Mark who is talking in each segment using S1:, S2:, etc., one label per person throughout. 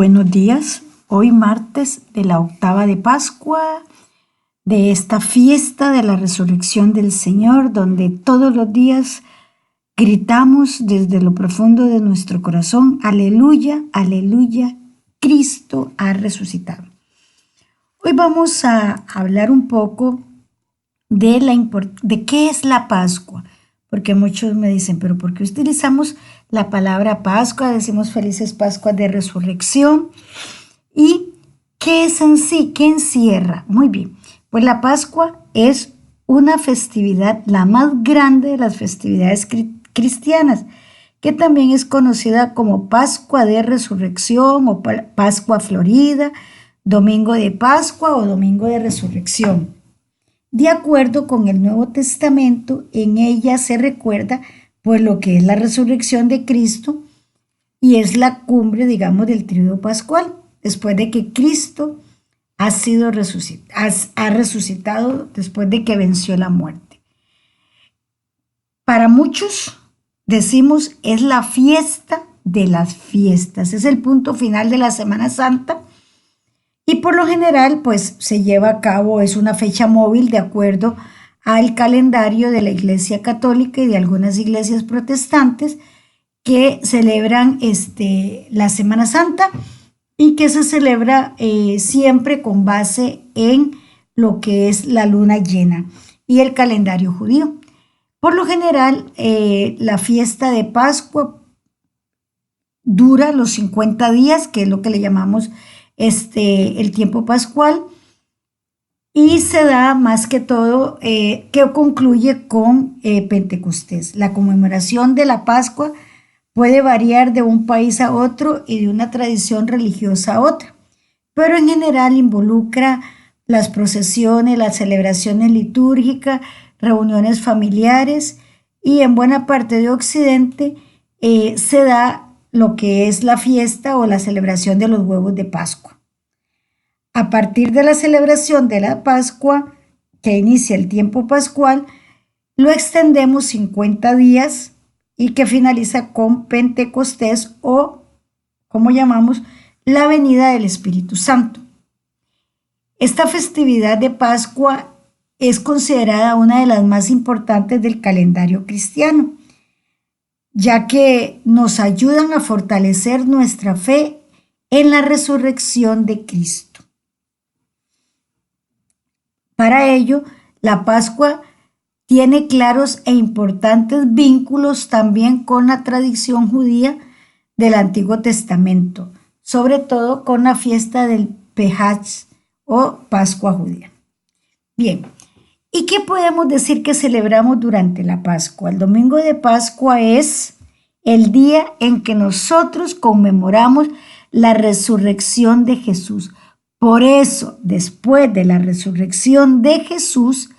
S1: Buenos días, hoy martes de la octava de Pascua, de esta fiesta de la resurrección del Señor, donde todos los días gritamos desde lo profundo de nuestro corazón, aleluya, aleluya, Cristo ha resucitado. Hoy vamos a hablar un poco de qué es la Pascua, porque muchos me dicen, pero ¿por qué utilizamos la palabra Pascua? Decimos felices Pascuas de Resurrección. ¿Y qué es en sí? ¿Qué encierra? Muy bien, pues la Pascua es una festividad, la más grande de las festividades cristianas, que también es conocida como Pascua de Resurrección o Pascua Florida, Domingo de Pascua o Domingo de Resurrección. De acuerdo con el Nuevo Testamento, en ella se recuerda pues lo que es la resurrección de Cristo y es la cumbre, digamos, del tríodo pascual, después de que Cristo ha resucitado después de que venció la muerte. Para muchos, decimos, es la fiesta de las fiestas, es el punto final de la Semana Santa. Y por lo general, pues se lleva a cabo, es una fecha móvil de acuerdo al calendario de la Iglesia Católica y de algunas iglesias protestantes que celebran la Semana Santa y que se celebra siempre con base en lo que es la luna llena y el calendario judío. Por lo general, la fiesta de Pascua dura los 50 días, que es lo que le llamamos el tiempo pascual, y se da más que todo que concluye con Pentecostés. La conmemoración de la Pascua puede variar de un país a otro y de una tradición religiosa a otra, pero en general involucra las procesiones, las celebraciones litúrgicas, reuniones familiares, y en buena parte de Occidente se da lo que es la fiesta o la celebración de los huevos de Pascua. A partir de la celebración de la Pascua, que inicia el tiempo pascual, lo extendemos 50 días y que finaliza con Pentecostés o, como llamamos, la venida del Espíritu Santo. Esta festividad de Pascua es considerada una de las más importantes del calendario cristiano, ya que nos ayudan a fortalecer nuestra fe en la resurrección de Cristo. Para ello, la Pascua tiene claros e importantes vínculos también con la tradición judía del Antiguo Testamento, sobre todo con la fiesta del Pesaj o Pascua judía. Bien, ¿y qué podemos decir que celebramos durante la Pascua? El domingo de Pascua es el día en que nosotros conmemoramos la resurrección de Jesús. Por eso, después de la resurrección de Jesús,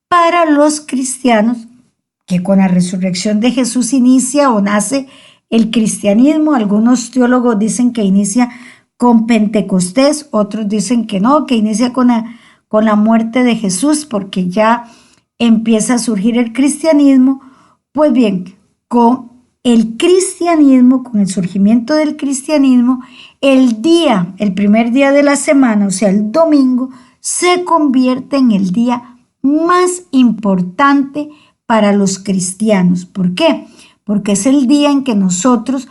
S1: para los cristianos, que con la resurrección de Jesús inicia o nace el cristianismo, algunos teólogos dicen que inicia con Pentecostés, otros dicen que no, que inicia con la muerte de Jesús, porque ya empieza a surgir el cristianismo. Pues bien, con el cristianismo, con el surgimiento del cristianismo, el primer día de la semana, o sea, el domingo, se convierte en el día más importante para los cristianos. ¿Por qué? Porque es el día en que nosotros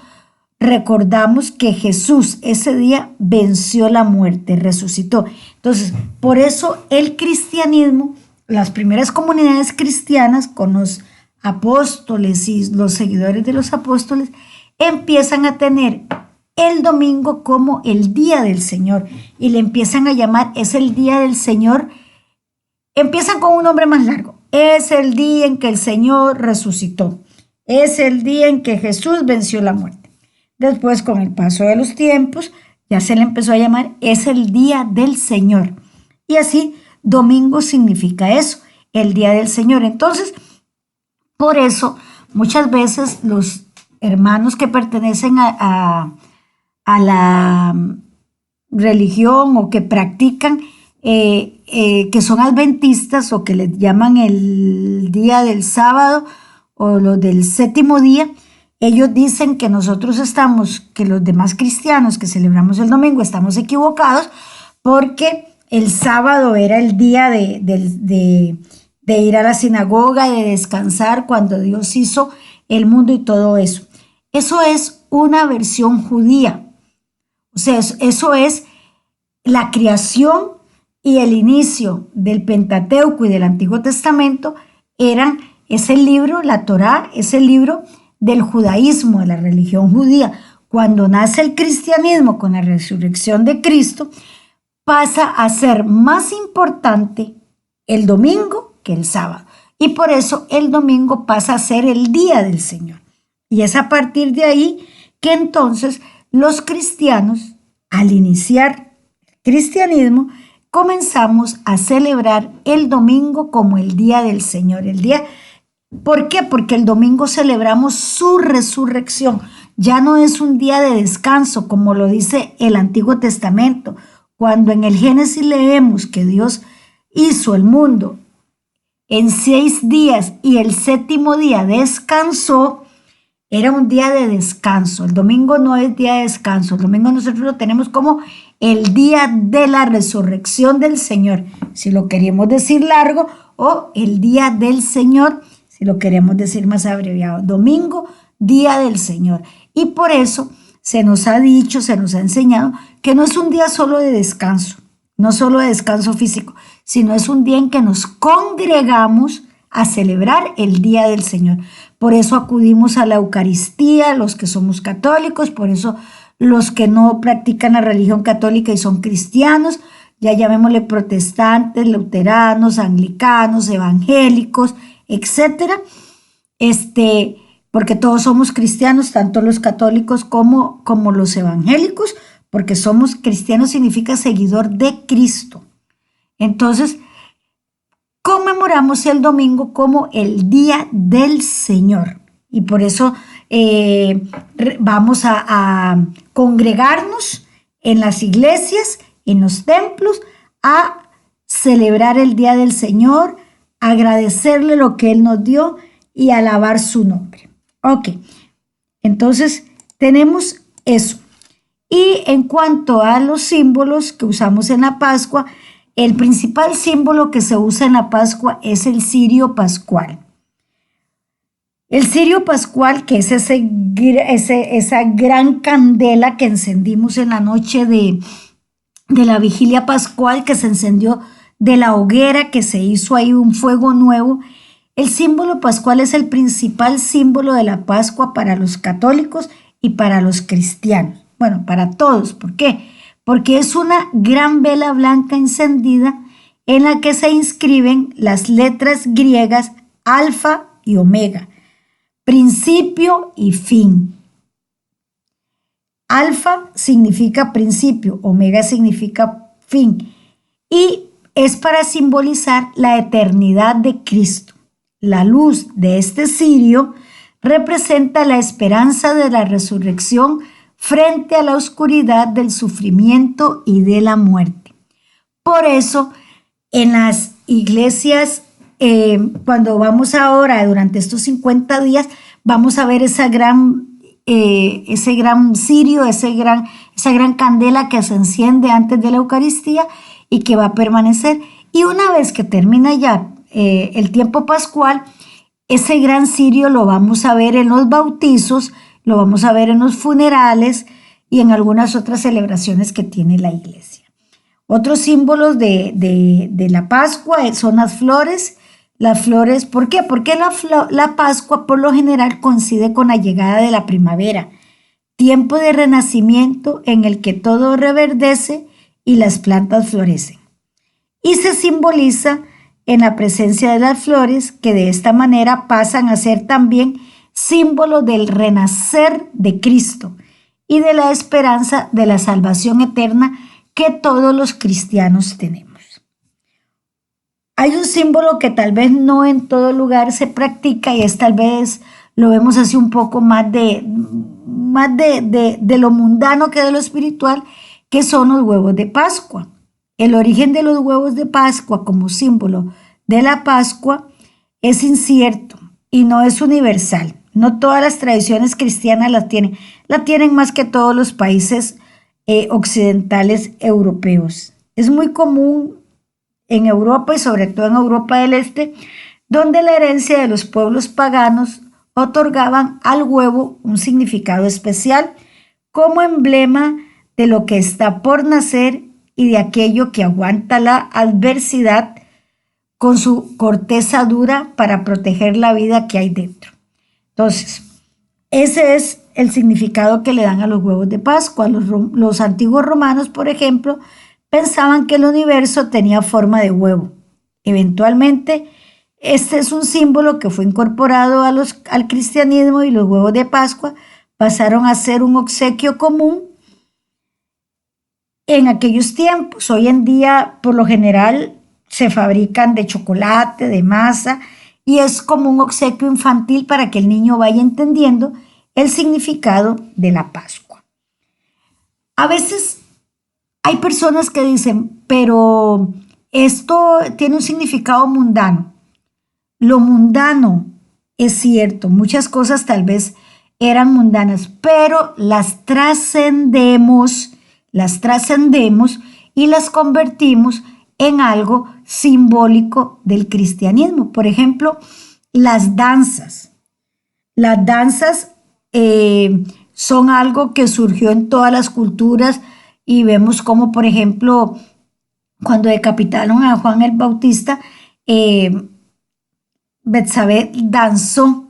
S1: recordamos que Jesús ese día venció la muerte, resucitó. Entonces, por eso el cristianismo, las primeras comunidades cristianas con los apóstoles y los seguidores de los apóstoles, empiezan a tener el domingo como el día del Señor y le empiezan a llamar, es el día del Señor. Empiezan con un nombre más largo, es el día en que el Señor resucitó, es el día en que Jesús venció la muerte. Después, con el paso de los tiempos, ya se le empezó a llamar, es el día del Señor. Y así, domingo significa eso, el día del Señor. Entonces, por eso, muchas veces los hermanos que pertenecen a la religión o que practican, que son adventistas o que les llaman el día del sábado o lo del séptimo día, ellos dicen que que los demás cristianos que celebramos el domingo estamos equivocados porque el sábado era el día de ir a la sinagoga, de descansar cuando Dios hizo el mundo y todo eso. Eso es una versión judía. O sea, eso es la creación y el inicio del Pentateuco y del Antiguo Testamento es el libro, la Torá, es el libro del judaísmo, de la religión judía. Cuando nace el cristianismo con la resurrección de Cristo, pasa a ser más importante el domingo que el sábado. Y por eso el domingo pasa a ser el día del Señor. Y es a partir de ahí que entonces los cristianos, al iniciar el cristianismo, comenzamos a celebrar el domingo como el día del Señor. ¿Por qué? Porque el domingo celebramos su resurrección. Ya no es un día de descanso, como lo dice el Antiguo Testamento. Cuando en el Génesis leemos que Dios hizo el mundo en 6 días y el 7º día descansó, era un día de descanso. El domingo no es día de descanso. El domingo nosotros lo tenemos como el día de la resurrección del Señor, si lo queremos decir largo, o el día del Señor, si lo queremos decir más abreviado. Domingo, día del Señor. Y por eso se nos ha dicho, se nos ha enseñado que no es un día solo de descanso, no solo de descanso físico, sino es un día en que nos congregamos a celebrar el día del Señor. Por eso acudimos a la Eucaristía, los que somos católicos, por eso los que no practican la religión católica y son cristianos, ya llamémosle protestantes, luteranos, anglicanos, evangélicos, etcétera, porque todos somos cristianos, tanto los católicos como los evangélicos, porque somos cristianos significa seguidor de Cristo. Entonces, conmemoramos el domingo como el día del Señor y por eso vamos a congregarnos en las iglesias, en los templos, a celebrar el día del Señor, agradecerle lo que Él nos dio y alabar su nombre. Ok, entonces tenemos eso. Y en cuanto a los símbolos que usamos en la Pascua, el principal símbolo que se usa en la Pascua es el cirio pascual. El cirio pascual, que es esa gran candela que encendimos en la noche de la vigilia pascual, que se encendió de la hoguera, que se hizo ahí un fuego nuevo. El símbolo pascual es el principal símbolo de la Pascua para los católicos y para los cristianos. Bueno, para todos. ¿Por qué? Porque es una gran vela blanca encendida en la que se inscriben las letras griegas alfa y omega, principio y fin. Alfa significa principio, omega significa fin, y es para simbolizar la eternidad de Cristo. La luz de este cirio representa la esperanza de la resurrección frente a la oscuridad del sufrimiento y de la muerte. Por eso, en las iglesias, cuando vamos ahora, durante estos 50 días, vamos a ver ese gran cirio, esa gran candela que se enciende antes de la Eucaristía y que va a permanecer. Y una vez que termina ya el tiempo pascual, ese gran cirio lo vamos a ver en los bautizos, lo vamos a ver en los funerales y en algunas otras celebraciones que tiene la iglesia. Otros símbolos de la Pascua son las flores. Las flores, ¿por qué? Porque la Pascua por lo general coincide con la llegada de la primavera, tiempo de renacimiento en el que todo reverdece y las plantas florecen. Y se simboliza en la presencia de las flores, que de esta manera pasan a ser también símbolo del renacer de Cristo y de la esperanza de la salvación eterna que todos los cristianos tenemos. Hay un símbolo que tal vez no en todo lugar se practica y es tal vez lo vemos así un poco más de lo mundano que de lo espiritual, que son los huevos de Pascua. El origen de los huevos de Pascua como símbolo de la Pascua es incierto y no es universal. No todas las tradiciones cristianas la tienen más que todos los países occidentales europeos. Es muy común en Europa y sobre todo en Europa del Este, donde la herencia de los pueblos paganos otorgaban al huevo un significado especial como emblema de lo que está por nacer y de aquello que aguanta la adversidad con su corteza dura para proteger la vida que hay dentro. Entonces, ese es el significado que le dan a los huevos de Pascua. Los antiguos romanos, por ejemplo, pensaban que el universo tenía forma de huevo. Eventualmente, este es un símbolo que fue incorporado al cristianismo y los huevos de Pascua pasaron a ser un obsequio común en aquellos tiempos. Hoy en día, por lo general, se fabrican de chocolate, de masa, y es como un obsequio infantil para que el niño vaya entendiendo el significado de la Pascua. A veces hay personas que dicen, pero esto tiene un significado mundano. Lo mundano es cierto, muchas cosas tal vez eran mundanas, pero las trascendemos y las convertimos en algo simbólico del cristianismo. Por ejemplo, las danzas. Las danzas son algo que surgió en todas las culturas y vemos como, por ejemplo, cuando decapitaron a Juan el Bautista, Betsabé danzó,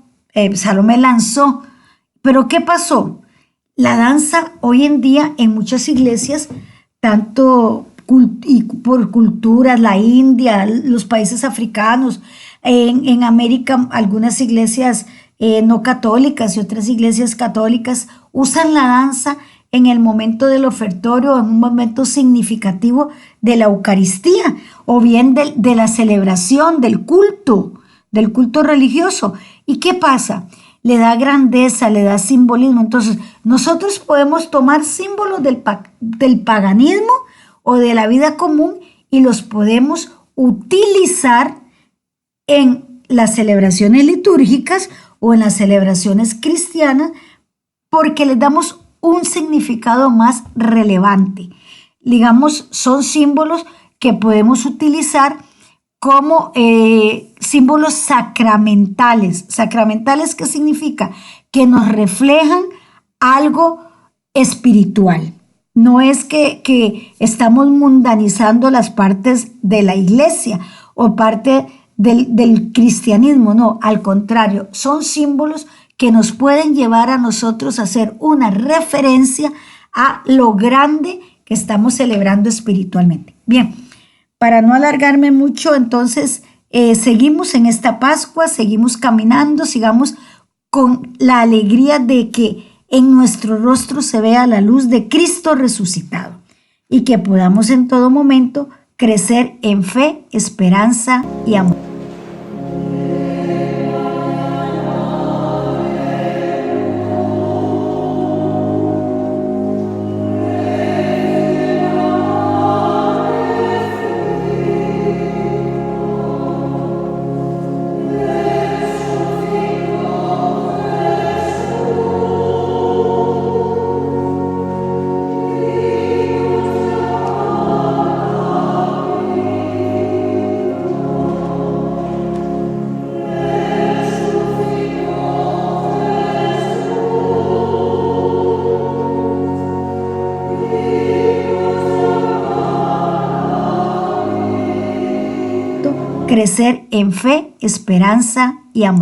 S1: Salomé lanzó. Pero ¿qué pasó? La danza hoy en día en muchas iglesias, tanto y por culturas, la India, los países africanos, en América algunas iglesias no católicas y otras iglesias católicas usan la danza en el momento del ofertorio, en un momento significativo de la Eucaristía o bien de la celebración, del culto religioso. ¿Y qué pasa? Le da grandeza, le da simbolismo. Entonces, nosotros podemos tomar símbolos del paganismo o de la vida común y los podemos utilizar en las celebraciones litúrgicas o en las celebraciones cristianas porque les damos un significado más relevante. Digamos, son símbolos que podemos utilizar como símbolos sacramentales. ¿Sacramentales qué significa? Que nos reflejan algo espiritual. No es que estamos mundanizando las partes de la iglesia o parte del cristianismo, no, al contrario, son símbolos que nos pueden llevar a nosotros a hacer una referencia a lo grande que estamos celebrando espiritualmente. Bien. Para no alargarme mucho, entonces seguimos en esta Pascua, seguimos caminando, sigamos con la alegría de que en nuestro rostro se vea la luz de Cristo resucitado y que podamos en todo momento crecer en fe, esperanza y amor. Crecer en fe, esperanza y amor.